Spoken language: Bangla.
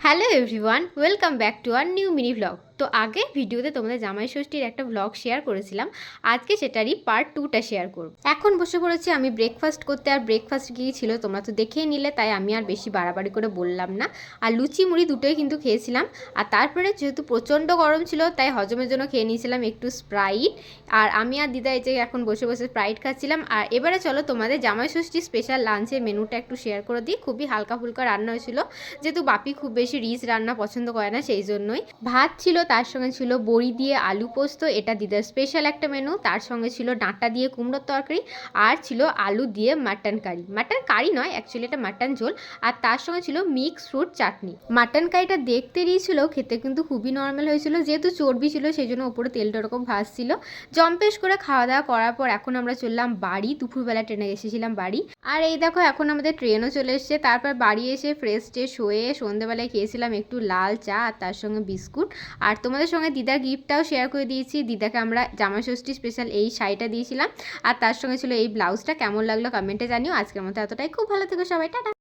Hello everyone, welcome back to our new mini vlog. তো আগে ভিডিওতে তোমাদের জামাই ষষ্ঠীর একটা ভ্লগ শেয়ার করেছিলাম, আজকে সেটারই পার্ট 2টা শেয়ার করব। এখন বসে পড়েছি আমি ব্রেকফাস্ট করতে, আর ব্রেকফাস্ট গিয়েছিল তোমরা তো দেখেই নিলে, তাই আমি আর বেশি বাড়াবাড়ি করে বললাম না। আর লুচি মুড়ি দুটোই কিন্তু খেয়েছিলাম। আর তারপরে যেহেতু প্রচণ্ড গরম ছিল, তাই হজমের জন্য খেয়ে নিয়েছিলাম একটু স্প্রাইট। আর আমি আর দিদা এই যে এখন বসে বসে স্প্রাইট খাচ্ছিলাম। আর এবারে চলো তোমাদের জামাই ষষ্ঠী স্পেশাল লাঞ্চের মেনুটা একটু শেয়ার করে দিই। খুবই হালকা ফুলকা রান্না হয়েছিল, যেহেতু বাপি খুব বেশি রিচ রান্না পছন্দ করে না, সেই জন্যই। ভাত ছিল, তার সঙ্গে ছিল বড়ি দিয়ে আলু পোস্ত, এটা দিদার স্পেশাল একটা মেনু। তার সঙ্গে ছিল ডাঁটা দিয়ে কুমড়োর তরকারি, আর ছিল আলু দিয়ে মাটন কারি। মাটন কারি নয়, অ্যাকচুয়ালি এটা মাটন ঝোল। আর তার সঙ্গে ছিল মিক্স ফ্রুট চাটনি। মাটন কারিটা দেখতে দিয়েছিল, খেতে কিন্তু খুবই নর্মাল হয়েছিল, যেহেতু চর্বি ছিল সেই জন্য ওপরে তেলটা ওরকম ভাসছিল। জম্পেশ করে খাওয়া দাওয়া করার পর এখন আমরা চললাম বাড়ি। দুপুরবেলা ট্রেনে এসেছিলাম বাড়ি। আর এই দেখো এখন আমাদের ট্রেনও চলে এসছে। তারপর বাড়ি এসে ফ্রেশ ট্রেশ হয়ে সন্ধ্যেবেলায় খেয়েছিলাম একটু লাল চা আর তার সঙ্গে বিস্কুট। আর তোমাদের সঙ্গে দিদার গিফটটাও শেয়ার করে দিয়েছি। দিদাকে আমরা জামাই ষষ্ঠী স্পেশাল এই শাড়িটা দিয়েছিলাম, আর তার সঙ্গে ছিল এই ব্লাউজটা। কেমন লাগলো কমেন্টে জানিও। আজকের মতো এতটাই, খুব ভালো থেকো সবাই, টাটা।